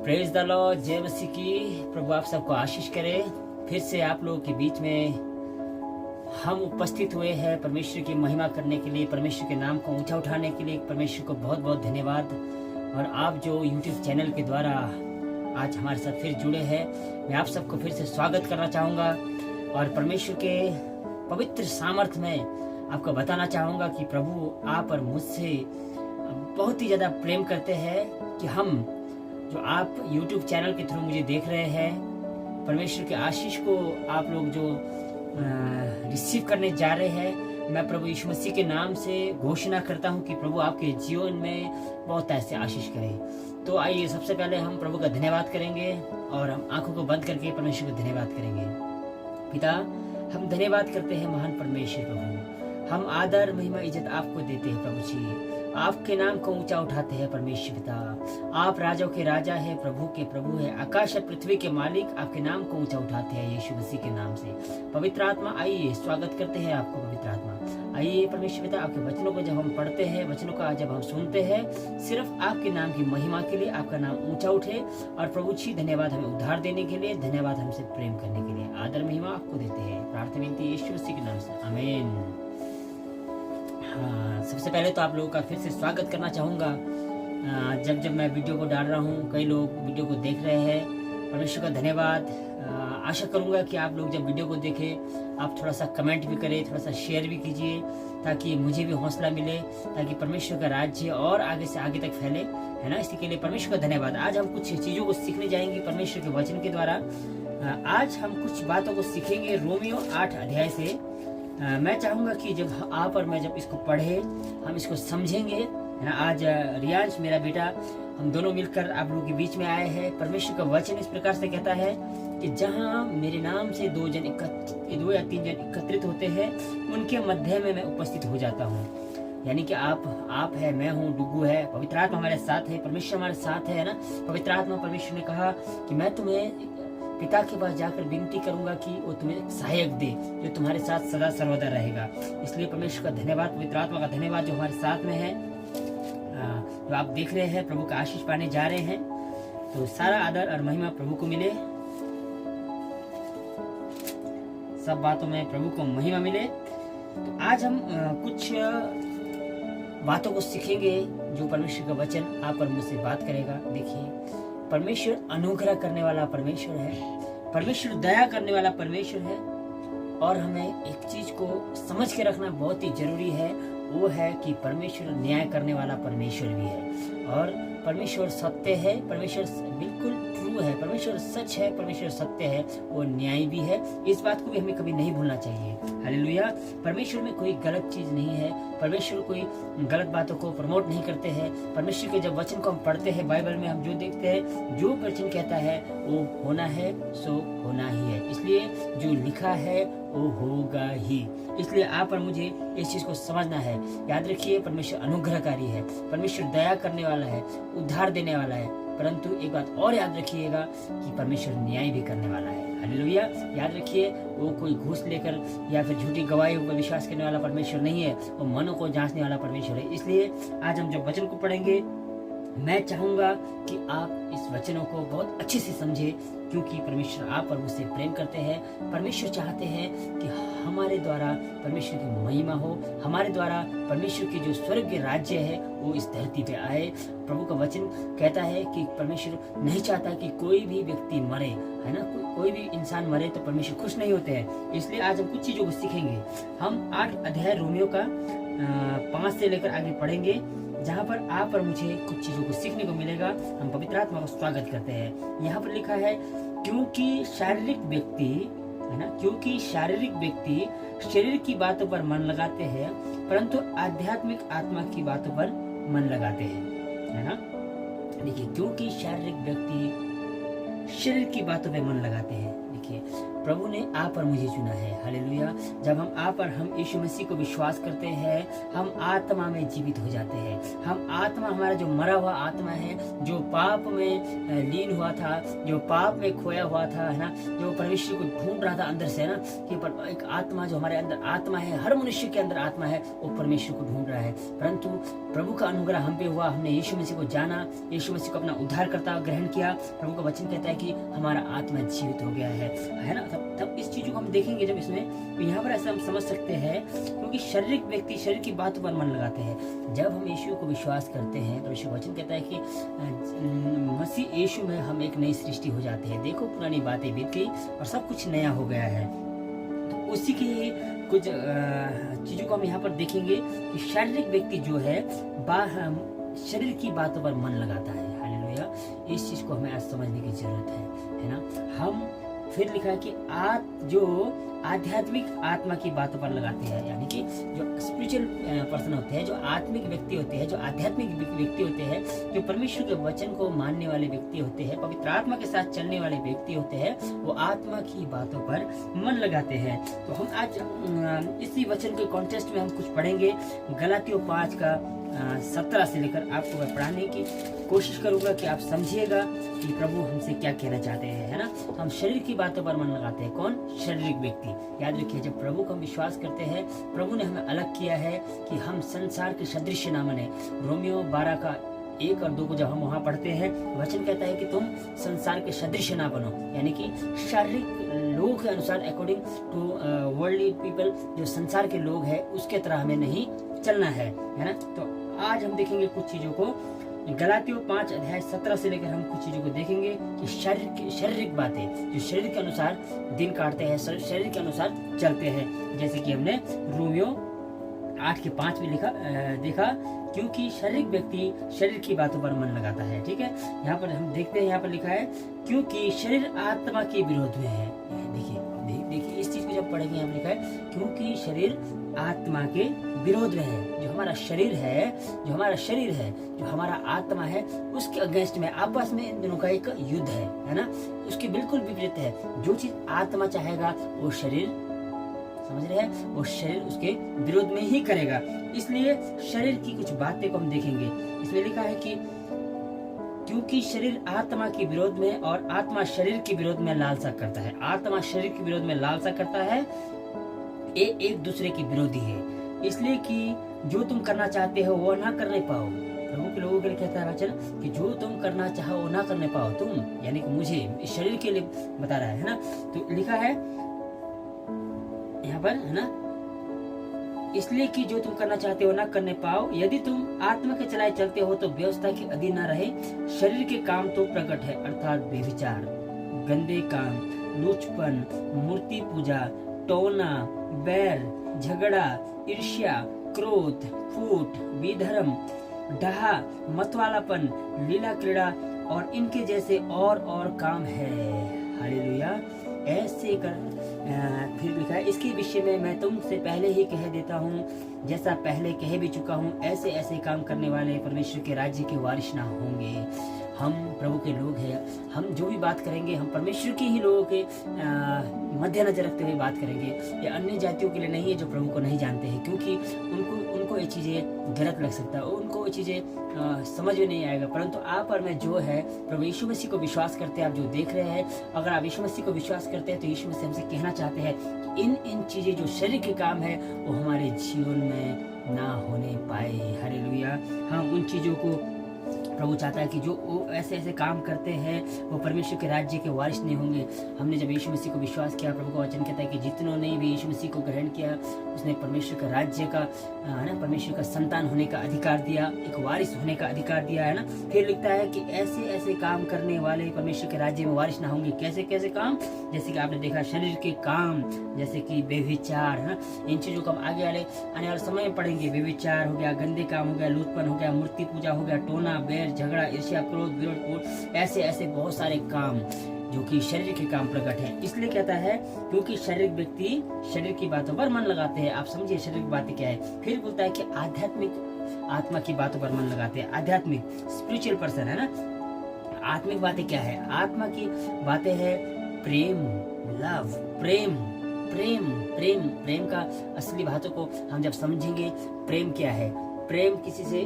Praise the Lord, जय मसीह की। प्रभु आप सबको आशीष करे। फिर से आप लोगों के बीच में हम उपस्थित हुए हैं परमेश्वर की महिमा करने के लिए, परमेश्वर के नाम को ऊंचा उठाने के लिए। परमेश्वर को बहुत बहुत धन्यवाद। और आप जो YouTube चैनल के द्वारा आज हमारे साथ फिर जुड़े हैं, मैं आप सबको फिर से स्वागत करना चाहूँगा और परमेश्वर के पवित्र सामर्थ्य में आपको बताना चाहूँगा कि प्रभु आप और मुझसे बहुत ही ज़्यादा प्रेम करते हैं कि हम जो आप YouTube चैनल के थ्रू मुझे देख रहे हैं, परमेश्वर के आशीष को आप लोग जो रिसीव करने जा रहे हैं, मैं प्रभु यीशु मसीह के नाम से घोषणा करता हूं कि प्रभु आपके जीवन में बहुत ऐसे आशीष करें। तो आइए सबसे पहले हम प्रभु का धन्यवाद करेंगे और हम आंखों को बंद करके परमेश्वर का धन्यवाद करेंगे। पिता, हम धन्यवाद करते हैं महान परमेश्वर प्रभु, हम आदर महिमा इज्जत आपको देते हैं प्रभु जी। आपके नाम को ऊंचा उठाते हैं परमेश्वर पिता। आप राजाओं के राजा है, प्रभु के प्रभु है, आकाश और पृथ्वी के मालिक। आपके नाम को ऊंचा उठाते हैं यीशु मसीह के नाम से। पवित्र आत्मा आइए, स्वागत करते हैं आपको। पवित्र आत्मा आइए परमेश्वर पिता, आपके वचनों को जब हम पढ़ते हैं, वचनों का जब हम सुनते हैं, सिर्फ आपके नाम की महिमा के लिए, आपका नाम ऊंचा उठे। और प्रभु जी धन्यवाद हमें उद्धार देने के लिए, धन्यवाद हमसे प्रेम करने के लिए। आदर महिमा आपको देते हैं, प्रार्थना विनती यीशु मसीह के नाम से, आमीन। हाँ, सबसे पहले तो आप लोगों का फिर से स्वागत करना चाहूँगा। जब मैं वीडियो को डाल रहा हूँ, कई लोग वीडियो को देख रहे हैं, परमेश्वर का धन्यवाद। आशा करूँगा कि आप लोग जब वीडियो को देखें, आप थोड़ा सा कमेंट भी करें, थोड़ा सा शेयर भी कीजिए, ताकि मुझे भी हौसला मिले, ताकि परमेश्वर का राज्य और आगे से आगे तक फैले, है ना। इसी के लिए परमेश्वर का धन्यवाद। आज हम कुछ चीज़ों को सीखने जाएंगे परमेश्वर के वचन के द्वारा। आज हम कुछ बातों को सीखेंगे रोमियो 8 अध्याय से। मैं चाहूँगा कि जब आप और मैं जब इसको पढ़े, हम इसको समझेंगे, है ना। आज रियांश मेरा बेटा, हम दोनों मिलकर आप लोगों के बीच में आए हैं। परमेश्वर का वचन इस प्रकार से कहता है कि जहाँ मेरे नाम से दो या तीन जन एकत्रित होते हैं, उनके मध्य में मैं उपस्थित हो जाता हूँ। यानी कि आप है, मैं हूँ, डुगू है, पवित्र आत्मा हमारे साथ है, परमेश्वर हमारे साथ है ना। पवित्र आत्मा, परमेश्वर ने कहा कि मैं तुम्हें पिता के पास जाकर विनती करूंगा कि वो तुम्हें सहायक दे, जो तुम्हारे साथ सदा सर्वदा रहेगा। इसलिए परमेश्वर का धन्यवाद, पवित्र आत्मा का धन्यवाद जो हमारे साथ में है। जो आप देख रहे हैं, प्रभु का आशीष पाने जा रहे हैं, तो सारा आदर और महिमा प्रभु को मिले, सब बातों में प्रभु को महिमा मिले। तो आज हम कुछ बातों को सीखेंगे जो परमेश्वर का वचन आप और मुझसे बात करेगा। देखिए, परमेश्वर अनुग्रह करने वाला परमेश्वर है, परमेश्वर दया करने वाला परमेश्वर है। और हमें एक चीज को समझ के रखना बहुत ही जरूरी है, वो है कि परमेश्वर न्याय करने वाला परमेश्वर भी है। और परमेश्वर सत्य है, परमेश्वर बिल्कुल ट्रू है, परमेश्वर सच है, परमेश्वर सत्य है, वो न्याय भी है। इस बात को भी हमें कभी नहीं भूलना चाहिए। हालेलुया। परमेश्वर में कोई गलत चीज नहीं है, परमेश्वर कोई गलत बातों को प्रमोट नहीं करते हैं। परमेश्वर के जब वचन को हम पढ़ते हैं, बाइबल में हम जो देखते हैं, जो वचन कहता है वो होना है, सो होना ही है। इसलिए जो लिखा है वो होगा ही। इसलिए आप और मुझे इस चीज को समझना है। याद रखिए, परमेश्वर अनुग्रहकारी है, परमेश्वर दया करने वाला है, उद्धार देने वाला है। परंतु एक बात और याद रखिएगा कि परमेश्वर न्याय भी करने वाला है। हालेलुया। याद रखिए, वो कोई घूस लेकर या फिर झूठी गवाही पर विश्वास करने वाला परमेश्वर नहीं है, वो मनों को जांचने वाला परमेश्वर है। इसलिए आज हम जब वचन को पढ़ेंगे, मैं चाहूंगा कि आप इस वचनों को बहुत अच्छे से समझे, क्योंकि परमेश्वर आप और मुझसे प्रेम करते हैं। परमेश्वर चाहते हैं कि हमारे द्वारा परमेश्वर की महिमा हो, हमारे द्वारा परमेश्वर के जो स्वर्ग के राज्य है वो इस धरती पे आए। प्रभु का वचन कहता है कि परमेश्वर नहीं चाहता कि कोई भी व्यक्ति मरे, है ना। कोई भी इंसान मरे तो परमेश्वर खुश नहीं होते हैं। इसलिए आज हम कुछ चीजों को सीखेंगे। हम 8 अध्याय रोमियो का 5 से लेकर आगे पढ़ेंगे, जहाँ पर आप और मुझे कुछ चीजों को सीखने को मिलेगा। हम पवित्र आत्मा का स्वागत करते हैं। यहाँ पर लिखा है, क्योंकि शारीरिक व्यक्ति, है ना, क्योंकि शारीरिक व्यक्ति शरीर की बातों पर मन लगाते हैं, परंतु आध्यात्मिक आत्मा की बातों पर मन लगाते हैं, है ना। देखिए, क्योंकि शारीरिक व्यक्ति शरीर की बातों पर मन लगाते हैं। देखिए, प्रभु ने आप और मुझे चुना है। हालेलुया। जब हम आप और हम यीशु मसीह को विश्वास करते हैं, हम आत्मा में जीवित हो जाते हैं। हम आत्मा, हमारा जो मरा हुआ आत्मा है, जो पाप में लीन हुआ था, जो पाप में खोया हुआ था, है ना, जो परमेश्वर को ढूंढ रहा था अंदर से, है ना, कि एक आत्मा जो हमारे अंदर आत्मा है, हर मनुष्य के अंदर आत्मा है, वो परमेश्वर को ढूंढ रहा है। परंतु प्रभु का अनुग्रह हम पे हुआ, हमने यीशु मसीह को जाना, यीशु मसीह को अपना उद्धारकर्ता ग्रहण किया। प्रभु का वचन कहता है कि हमारा आत्मा जीवित हो गया है ना। तब इस चीज को हम देखेंगे जब इसमें, तो यहाँ पर ऐसा हम समझ सकते हैं, क्योंकि शारीरिक व्यक्ति शरीर की बातों पर मन लगाते हैं। जब हम यीशु को विश्वास करते हैं तो यीशु वचन कहता है कि मसीह यीशु में हम एक नई सृष्टि हो जाते हैं। देखो पुरानी बातें बीत गई और सब कुछ नया हो गया है। तो उसी के कुछ चीजों को हम यहाँ पर देखेंगे कि शारीरिक व्यक्ति जो है शरीर की बातों पर मन लगाता है। हालेलुया। इस चीज को हमें आज समझने की जरूरत है ना। हम फिर लिखा है कि जो आध्यात्मिक आत्मा की बातों पर लगाते हैं, यानी कि जो स्पिरिचुअल पर्सन होते हैं, जो आत्मिक व्यक्ति होते हैं, जो आध्यात्मिक व्यक्ति होते हैं, जो परमेश्वर के वचन को मानने वाले व्यक्ति होते हैं, पवित्र आत्मा के साथ चलने वाले व्यक्ति होते हैं, वो आत्मा की बातों पर मन लगाते हैं। तो हम आज इसी वचन के कॉन्टेक्स्ट में हम कुछ पढ़ेंगे। गलातियों 5 का 17 से लेकर आपको मैं पढ़ाने की कोशिश करूंगा कि आप समझिएगा कि प्रभु हमसे क्या कहना चाहते हैं, है ना। हम शरीर की बातों पर मन लगाते हैं। कौन? शारीरिक व्यक्ति। याद रखिए, जब प्रभु को हम विश्वास करते हैं, प्रभु ने हमें अलग किया है कि हम संसार के सदृश ना बने। रोमियो 12 का 1 और 2 को जब हम वहाँ पढ़ते हैं, वचन कहता है कि तुम संसार के सदृश ना बनो, यानी कि शारीरिक लोगों के अनुसार, अकॉर्डिंग टू वर्ल्डली पीपल, जो संसार के लोग हैं उसके तरह हमें नहीं चलना है ना। तो आज हम देखेंगे कुछ चीजों को। गलातियों 5 अध्याय 17 से लेकर हम कुछ चीजों को देखेंगे कि शारीरिक बातें जो शरीर के अनुसार दिन काटते हैं, शरीर के अनुसार चलते हैं। जैसे कि हमने रोमियो 8 के 5 में देखा, क्योंकि शारीरिक व्यक्ति शरीर की बातों पर मन लगाता है। ठीक है, यहाँ पर हम देखते हैं, यहाँ पर लिखा है क्योंकि शरीर आत्मा के विरोध में है। देखिए इस चीज को जब पढ़ेंगे, यहाँ लिखा है क्योंकि शरीर आत्मा के विरोध में है। जो हमारा शरीर है, जो हमारा आत्मा है, उसके अगेंस्ट में आपस में इन दोनों का एक युद्ध है ना। उसके बिल्कुल विपरीत है। जो चीज आत्मा चाहेगा वो शरीर, समझ रहे हैं, वो शरीर उसके विरोध में ही करेगा। इसलिए शरीर की कुछ बातें को हम देखेंगे। इसमें लिखा है कि क्योंकि शरीर आत्मा के विरोध में और आत्मा शरीर के विरोध में लालसा करता है। आत्मा शरीर के विरोध में लालसा करता है, ये एक दूसरे के विरोधी है। इसलिए कि जो तुम करना चाहते हो वो ना करने पाओ। प्रभु के लोगों के लिए कहता है वचन कि जो तुम करना चाहो वो ना करने पाओ। तुम यानी कि मुझे, इस शरीर के लिए बता रहा है ना। तो लिखा है यहाँ पर, है ना, इसलिए कि जो तुम करना चाहते हो ना करने पाओ। यदि तुम आत्मा के चलाए चलते हो तो व्यवस्था के अधीन न रहे। शरीर के काम तो प्रकट है, अर्थात व्यभिचार, गंदे काम, लुचपन, मूर्ति पूजा, टोना, बैर, झगड़ा, ईर्ष्या, क्रोध, फूट, विधर्म, डहा, मतवालापन, लीला क्रीड़ा और इनके जैसे और काम है। हालेलुया। ऐसे कर फिर लिखा है, इसके विषय में मैं तुमसे पहले ही कह देता हूँ, जैसा पहले कह भी चुका हूँ, ऐसे काम करने वाले परमेश्वर के राज्य के वारिस ना होंगे। हम प्रभु के लोग हैं। हम जो भी बात करेंगे, हम परमेश्वर के ही लोगों के मद्देनजर रखते हुए बात करेंगे। ये अन्य जातियों के लिए नहीं है जो प्रभु को नहीं जानते हैं, क्योंकि उनको ये चीजें गलत लग सकता है, उनको ये चीजें समझ में नहीं आएगा। परंतु आप और मैं जो है प्रभु यीशु मसीह को विश्वास करते हैं, आप जो देख रहे हैं, अगर आप यीशु मसीह को विश्वास करते हैं तो यीशु मसीह हमसे कहना चाहते हैं कि इन चीजें जो शरीर के काम है वो हमारे जीवन में ना होने पाए। हालेलुया। हम उन चीजों को प्रभु चाहता है कि जो ऐसे काम करते हैं वो परमेश्वर के राज्य के वारिस नहीं होंगे। हमने जब यीशु मसीह को विश्वास किया, प्रभु का वचन कहता है कि जितनों ने भी यीशु मसीह को ग्रहण किया, उसने परमेश्वर का राज्य का, है ना, परमेश्वर का संतान होने का अधिकार दिया, एक वारिस होने का अधिकार दिया, है ना। फिर लिखता है कि ऐसे काम करने वाले परमेश्वर के राज्य में वारिस ना होंगे। कैसे काम? जैसे कि आपने देखा शरीर के काम, जैसे कि व्यभिचार, है ना। इन चीजों को हम आने वाले समय में पढ़ेंगे। व्यभिचार हो गया, गंदे काम हो गया, लूटपन हो गया, मूर्ति पूजा हो गया, टोना, बैर, झगड़ा, ईर्ष्या, क्रोध, विरोध, ऐसे बहुत सारे काम जो कि शरीर के काम प्रकट है। इसलिए कहता है क्योंकि शारीरिक व्यक्ति शरीर की बातों पर मन लगाते हैं। आप समझिए शारीरिक बातें क्या है। फिर बोलता है कि आध्यात्मिक आत्मा की बातों पर मन लगाते हैं। आध्यात्मिक स्पिरिचुअल पर्सन, है ना। आत्मिक बातें क्या है? आत्मा की बातें है प्रेम, लव, प्रेम प्रेम प्रेम प्रेम का असली बातों को हम जब समझेंगे, प्रेम क्या है। प्रेम किसी से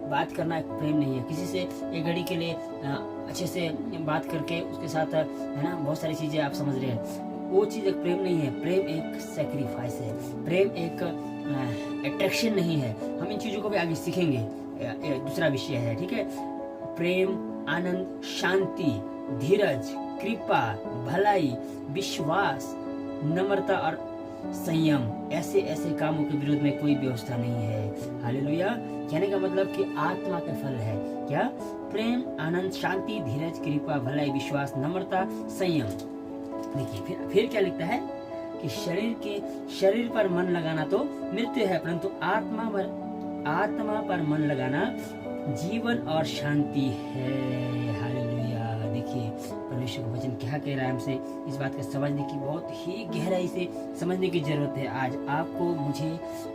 बात करना एक प्रेम नहीं है, किसी से एक घड़ी के लिए अच्छे से बात करके उसके साथ है ना बहुत सारी चीजें आप समझ रहे हैं, वो चीज एक प्रेम नहीं है। प्रेम एक सेक्रीफाइस है, प्रेम एक अट्रैक्शन नहीं है। हम इन चीजों को भी आगे सीखेंगे, दूसरा विषय है, ठीक है। प्रेम, आनंद, शांति, धीरज, कृपा, भलाई, विश्वास, नम्रता और संयम, ऐसे ऐसे कामों के विरोध में कोई व्यवस्था नहीं है। हालेलुया। कहने का मतलब कि आत्मा का फल है क्या? प्रेम, आनंद, शांति, धीरज, कृपा, भलाई, विश्वास, नम्रता, संयम। देखिए फिर क्या लिखता है कि शरीर पर मन लगाना तो मृत्यु है, परंतु आत्मा पर मन लगाना जीवन और शांति है। हालेलुया। देखिए परमेश्वर का वचन क्या कह रहा है हमसे, इस बात को समझने की बहुत ही गहराई से समझने की जरूरत है। आज आपको, मुझे,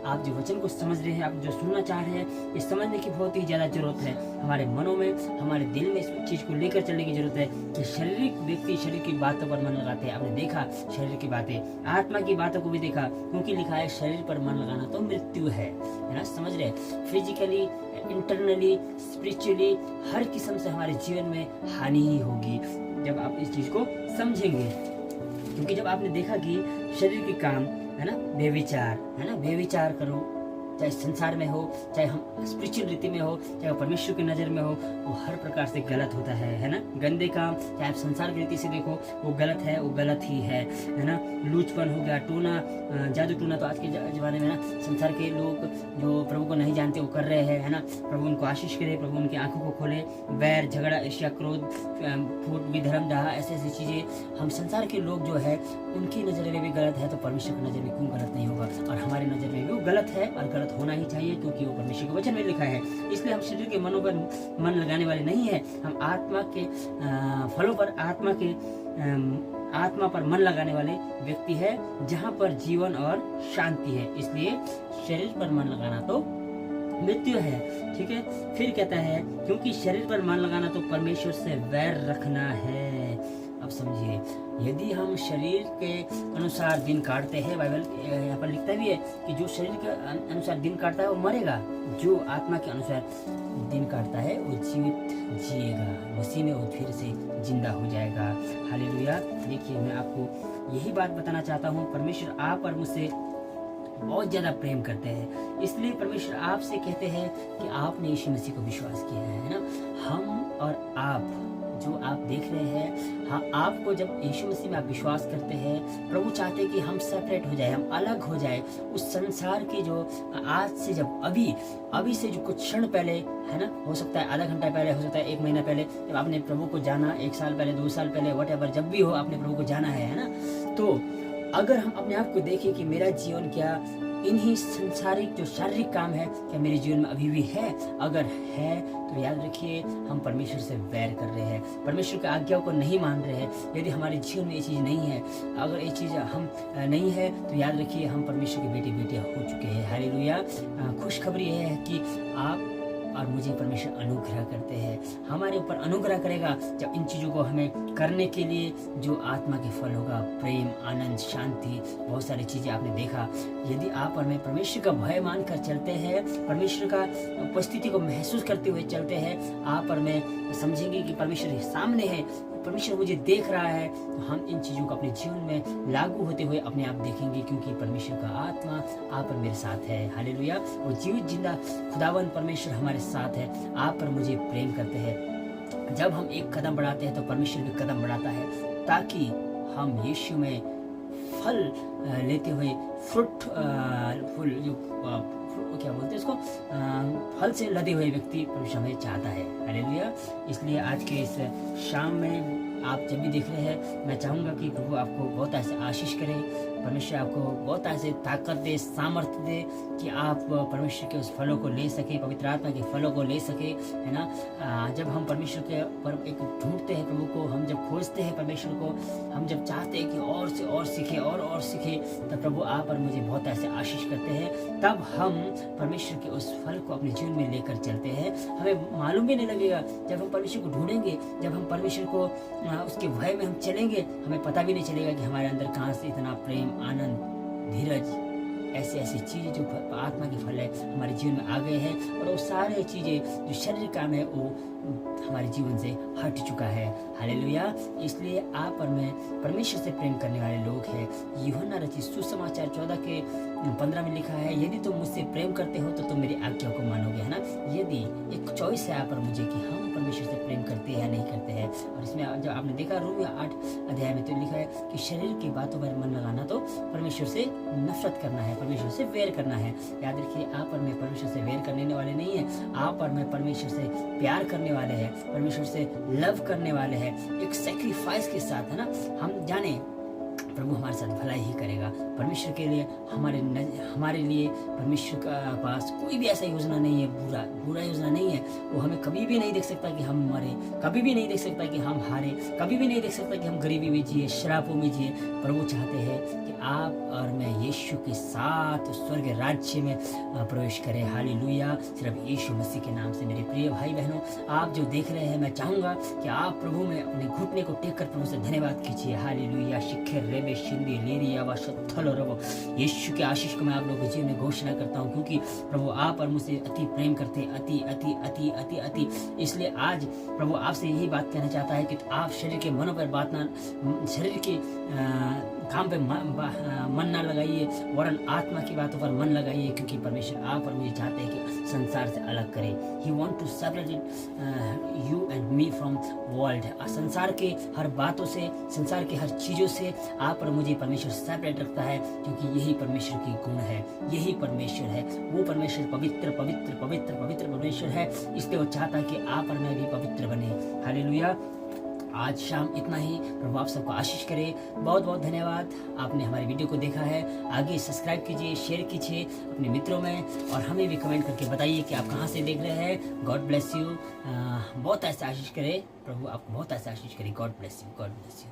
आप जो वचन को समझ रहे हैं, आप जो सुनना चाह रहे हैं, इस समझने की बहुत ही ज्यादा जरूरत है। हमारे मनों में, हमारे दिल में इस चीज को लेकर चलने की जरूरत है कि शारीरिक व्यक्ति शरीर की बातों पर मन लगाते हैं। आपने देखा शरीर की बातें, आत्मा की बातों को भी देखा, क्योंकि लिखा है शरीर पर मन लगाना तो मृत्यु है ना। समझ रहे? फिजिकली, इंटरनली, स्पिरिचुअली, हर किस्म से हमारे जीवन में हानि ही होगी जब आप इस चीज को समझेंगे। क्योंकि जब आपने देखा कि शरीर के काम है ना, बेविचार है ना, बेविचार करो, चाहे संसार में हो, चाहे हम स्पिरिचुअल रीति में हो, चाहे परमेश्वर की नजर में हो, वो हर प्रकार से गलत होता है ना। गंदे काम चाहे आप संसार की रीति से देखो, वो गलत है, वो गलत ही है ना। लूचपन हो गया, टोना, जादू टोना, तो आज के जमाने में ना संसार के लोग जो प्रभु को नहीं जानते वो कर रहे हैं, है ना। प्रभु उनको आशीष करे, प्रभु उनकी आंखों को खोले। बैर, झगड़ा, ईर्ष्या, क्रोध, फूट, विधर्म, डाहा, ऐसे ऐसी चीजें हम संसार के लोग जो है उनकी नजर में भी गलत है, तो परमेश्वर की नजर में क्यों गलत नहीं होगा? और हमारी नजर में भी वो गलत है और गलत होना ही चाहिए, क्योंकि वो परमेश्वर के वचन में लिखा है। इसलिए हम शरीर के मनों पर मन लगाने वाले नहीं है, हम आत्मा के फलों पर, आत्मा पर मन लगाने वाले व्यक्ति है, जहाँ पर जीवन और शांति है। इसलिए शरीर पर मन लगाना तो मृत्यु है, ठीक है। फिर कहता है क्योंकि शरीर पर मन लगाना तो परमेश्वर से वैर रखना है। अब समझिए, यदि हम शरीर के अनुसार दिन काटते हैं, बाइबल यहाँ पर लिखता भी है कि जो शरीर के अनुसार दिन काटता है वो मरेगा, जो आत्मा के अनुसार दिन काटता है वो जीवित जिएगा, मसीह में वो फिर से जिंदा हो जाएगा। हालेलुया। देखिए मैं आपको यही बात बताना चाहता हूँ, परमेश्वर आप और मुझसे बहुत ज्यादा प्रेम करते हैं। इसलिए परमेश्वर आपसे कहते हैं कि आपने यीशु मसीह को विश्वास किया है ना। हम और आप जो आप देख रहे हैं, हाँ, आपको जब यीशु मसीह में आप विश्वास करते हैं, प्रभु चाहते हैं कि हम सेपरेट हो जाए, हम अलग हो जाए उस संसार के जो आज से, जब अभी से जो कुछ क्षण पहले है ना, हो सकता है आधा घंटा पहले, हो सकता है 1 महीना पहले, जब आपने प्रभु को जाना, 1 साल पहले, 2 साल पहले, व्हाटएवर, जब भी हो आपने प्रभु को जाना है ना। तो अगर हम अपने आप को देखें कि मेरा जीवन क्या इन्हीं संसारिक जो शारीरिक काम है क्या मेरे जीवन में अभी भी है, अगर है तो याद रखिए हम परमेश्वर से वैर कर रहे हैं, परमेश्वर की आज्ञाओं को नहीं मान रहे हैं। यदि हमारे जीवन में ये चीज़ नहीं है, अगर ये चीज़ हम नहीं है, तो याद रखिए हम परमेश्वर के बेटे बेटियां हो चुके हैं। हालेलुया। खुशखबरी यह है कि आप और मुझे परमेश्वर अनुग्रह करते हैं, हमारे ऊपर अनुग्रह करेगा जब इन चीज़ों को हमें करने के लिए जो आत्मा के फल होगा, प्रेम, आनंद, शांति, बहुत सारी चीज़ें आपने देखा। यदि आप और मैं परमेश्वर का भय मान कर चलते हैं, परमेश्वर का उपस्थिति को महसूस करते हुए चलते हैं, आप और मैं समझेंगे कि परमेश्वर सामने है, परमेश्वर मुझे देख रहा है, तो हम इन चीज़ों को अपने जीवन में लागू होते हुए अपने आप देखेंगे, क्योंकि परमेश्वर का आत्मा आप और मेरे साथ है। हालेलुया। वो जीवित जिंदा खुदावन परमेश्वर हमारे साथ है, आप और मुझे प्रेम करते हैं। जब हम एक कदम बढ़ाते हैं तो परमेश्वर भी कदम बढ़ाता है, ताकि हम यीशु में फल लेते हुए फुल जो क्या बोलते हैं इसको, फल से लदे हुए व्यक्ति परमेश्वर हमें चाहता है। हालेलुया। इसलिए आज के इस शाम में आप जब भी देख रहे हैं, मैं चाहूँगा कि प्रभु आपको बहुत ऐसे आशीष करे, परमेश्वर आपको बहुत ऐसे ताकत दे, सामर्थ्य दे कि आप परमेश्वर के उस फलों को ले सके, पवित्र आत्मा के फलों को ले सके, है ना। जब हम परमेश्वर के पर एक ढूंढते हैं प्रभु को, हम जब खोजते हैं परमेश्वर को, हम जब चाहते हैं कि और से और सीखे और सीखे, तब प्रभु आप और मुझे बहुत ऐसे आशीष करते हैं। तब हम परमेश्वर के उस फल को अपने जीवन में लेकर चलते हैं। हमें मालूम भी नहीं लगेगा, जब हम परमेश्वर को ढूंढेंगे, जब हम परमेश्वर को उसके भय में हम चलेंगे, हमें पता भी नहीं चलेगा कि हमारे अंदर कहाँ से इतना प्रेम, आनंद, धीरज, ऐसी ऐसी चीज़ें जो आत्मा के फल है हमारे जीवन में आ गए हैं, और वो सारे चीज़ें जो शरीर काम है वो हमारे जीवन से हट चुका है। हालेलुया। इसलिए आप और मैं परमेश्वर से प्रेम करने वाले लोग हैं। यूहन्ना रचित सुसमाचार 14:15 में लिखा है, यदि तुम मुझसे प्रेम करते हो तो तुम मेरी आज्ञा को मानोगे, है ना। यदि एक चॉइस है आप और मुझे कि हम परमेश्वर से प्रेम करते हैं या नहीं करते हैं। और इसमें जब आपने देखा रोमियो 8 में तो लिखा है कि शरीर की बातों पर मन लगाना तो परमेश्वर से नफरत करना है, परमेश्वर से वेर करना है। याद रखिए, आप और मैं परमेश्वर से वेर करने वाले नहीं है, आप और मैं परमेश्वर से प्यार करने वाले हैं, परमेश्वर से लव करने वाले हैं, एक सेक्रीफाइस के साथ, है ना। हम जाने प्रभु हमारे साथ भलाई ही करेगा। परमेश्वर के लिए हमारे लिए परमेश्वर का पास कोई भी ऐसा योजना नहीं है, बुरा योजना नहीं है। वो हमें कभी भी नहीं देख सकता कि हम मरे, कभी भी नहीं देख सकता कि हम हारे, कभी भी नहीं देख सकता कि हम गरीबी में जिए, श्रापों में जिए। प्रभु चाहते हैं कि आप और मैं यीशु के साथ स्वर्ग राज्य में प्रवेश करें। हालेलुया। सिर्फ यीशु मसीह के नाम से मेरे प्रिय भाई बहनों, आप जो देख रहे हैं, मैं चाहूंगा कि आप प्रभु में अपने घुटने को टेक कर प्रभु से धन्यवाद कीजिए। हालेलुया। शिखर रेबे शिंदी लेरी आवा शत्थल रवो, यीशु के आशीष को मैं आप लोगों के जीवन में घोषणा करता हूँ, क्योंकि प्रभु आप और मुझसे अति प्रेम करते हैं, अति अति अति अति अति। इसलिए आज प्रभु आपसे यही बात कहना चाहता है कि आप शरीर के मनों पर बात ना, शरीर के काम पे मन ना लगाइए, वरन आत्मा की बातों पर मन लगाइए, क्योंकि परमेश्वर आप और मुझे चाहते हैं कि संसार से अलग करें। He want to separate you and me from world। संसार के हर बातों से, संसार के हर चीजों से आप और मुझे परमेश्वर सेपरेट रखता है, क्योंकि यही परमेश्वर की गुण है, यही परमेश्वर है। वो परमेश्वर पवित्र पवित्र पवित्र पवित्र परमेश्वर है, इसलिए वो चाहता है कि आप और मैं भी पवित्र बने। हालेलुया। आज शाम इतना ही। प्रभु आप सबको आशीष करे। बहुत बहुत धन्यवाद, आपने हमारी वीडियो को देखा है। आगे सब्सक्राइब कीजिए, शेयर कीजिए अपने मित्रों में, और हमें भी कमेंट करके बताइए कि आप कहाँ से देख रहे हैं। God bless you. बहुत ऐसा आशीष करे प्रभु, आपको बहुत ऐसा आशीष करे। God bless you, God bless you.